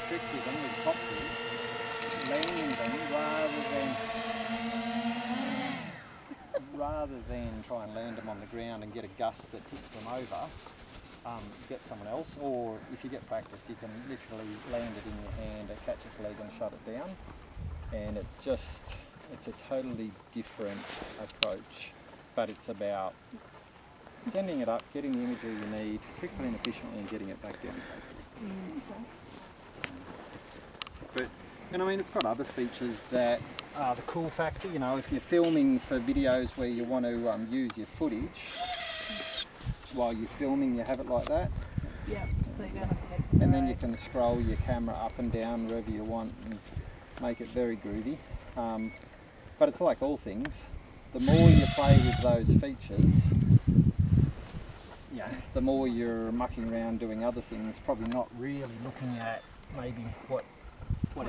trick with them, with copters, landing them rather than try and land them on the ground and get a gust that tips them over, get someone else, or if you get practice, you can literally land it in your hand, catch its leg and shut it down. And it's a totally different approach, but it's about sending it up, getting the imagery you need, quickly and efficiently, and getting it back down safely. And I mean, it's got other features that are the cool factor. You know, if you're filming for videos where you want to use your footage, while you're filming, you have it like that. Yeah. So you don't have to and then you can scroll your camera up and down wherever you want and make it very groovy. But it's like all things. The more you play with those features, the more you're mucking around doing other things, probably not really looking at maybe what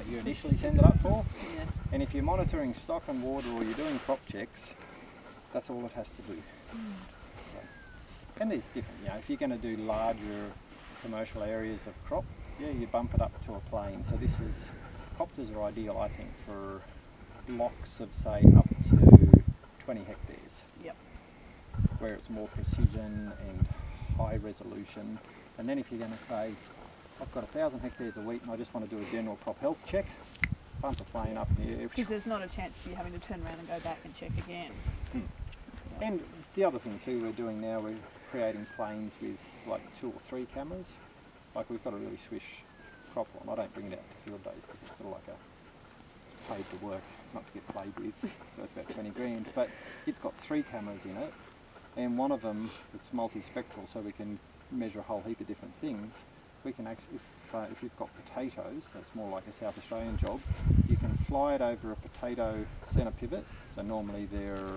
you initially send it up for. Yeah. And if you're monitoring stock and water or you're doing crop checks, that's all it has to do. So, and there's different, if you're going to do larger commercial areas of crop, you bump it up to a plane. So copters are ideal, I think, for blocks of say up to 20 hectares. Yep. Where it's more precision and high resolution. And then if you're going to say, I've got 1,000 hectares of wheat and I just want to do a general crop health check, bump a plane up in the air. Because there's not a chance of you having to turn around and go back and check again. And the other thing too we're doing now, we're creating planes with like 2 or 3 cameras. Like we've got a really swish crop one. I don't bring it out to field days because it's sort of like it's paid to work, not to get played with. So it's about 20 grand. But it's got 3 cameras in it, and one of them, it's multispectral, so we can measure a whole heap of different things. We can actually, if you've got potatoes, that's more like a South Australian job, you can fly it over a potato centre pivot, so normally they're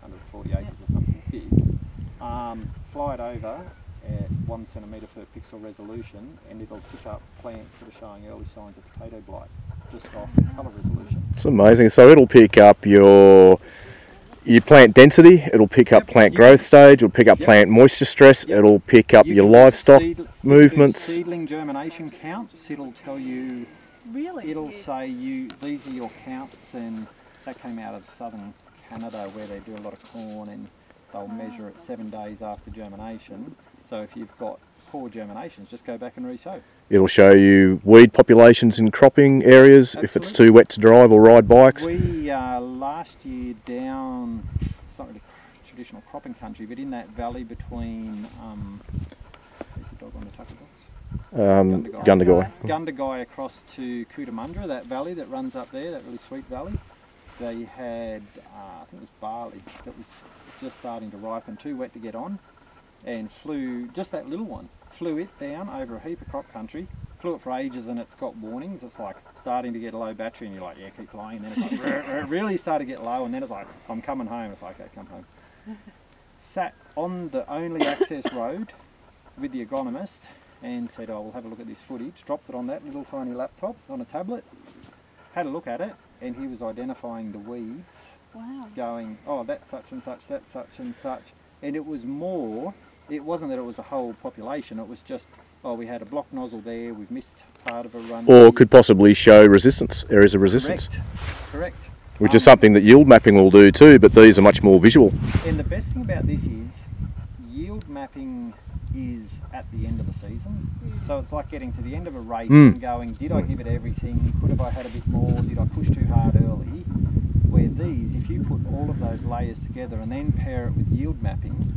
140 acres or something big, fly it over at 1 centimetre per pixel resolution, and it'll pick up plants that are showing early signs of potato blight, just off colour resolution. It's amazing. So it'll pick up your plant density, it'll pick up plant growth stage, it'll pick up plant moisture stress, it'll pick up your livestock movements. Seedling germination counts, it'll tell you, really? It'll say these are your counts, and that came out of southern Canada where they do a lot of corn, and they'll measure it 7 days after germination. So if you've got poor germinations, just go back and re-sow. It'll show you weed populations in cropping areas. Absolutely. If it's too wet to drive or ride bikes. We last year down, it's not really traditional cropping country, but in that valley between, where's the dog on the tucker box? Gundagai across to Cootamundra, that valley that runs up there, that really sweet valley. They had, I think it was barley that was just starting to ripen, too wet to get on, and flew, just that little one, flew it down over a heap of crop country, flew it for ages, and it's got warnings. It's like starting to get a low battery, and you're like, yeah, keep flying. And then it's like, it really started to get low, and then it's like, I'm coming home. It's like, okay, come home. Sat on the only access road with the agronomist and said, oh, we'll have a look at this footage. Dropped it on that little tiny laptop on a tablet, had a look at it, and he was identifying the weeds. Wow. Going, oh, that's such and such, that's such and such. And it was more, it wasn't that it was a whole population, it was just, oh, we had a block nozzle there, we've missed part of a run. Or could possibly show resistance, areas of resistance. Correct. Which is something that yield mapping will do too, but these are much more visual. And the best thing about this is, yield mapping is at the end of the season. So it's like getting to the end of a race and going, did I give it everything? Could have I had a bit more? Did I push too hard early? Where these, if you put all of those layers together and then pair it with yield mapping,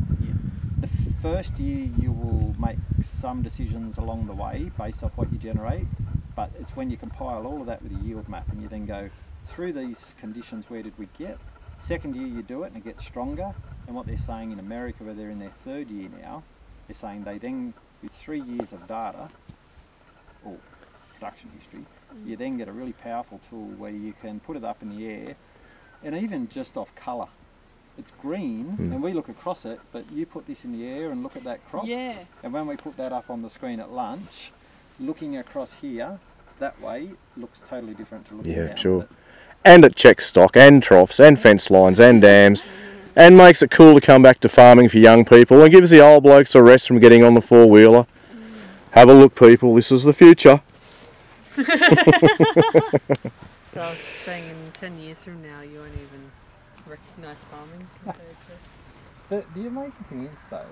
the first year you will make some decisions along the way based off what you generate, but it's when you compile all of that with a yield map and you then go through these conditions, where did we get? Second year you do it and it gets stronger, and what they're saying in America, where they're in their 3rd year now, they're saying they then, with 3 years of data, or production history, you then get a really powerful tool where you can put it up in the air, and even just off colour. It's green, and we look across it, but you put this in the air and look at that crop. Yeah. And when we put that up on the screen at lunch, looking across here, that way, looks totally different to looking down. Yeah, sure. And it checks stock and troughs and fence lines and dams, and makes it cool to come back to farming for young people, and gives the old blokes a rest from getting on the 4-wheeler. Have a look, people, this is the future. So I was just saying, in 10 years from now, you won't even recognise farming compared to... The amazing thing is though,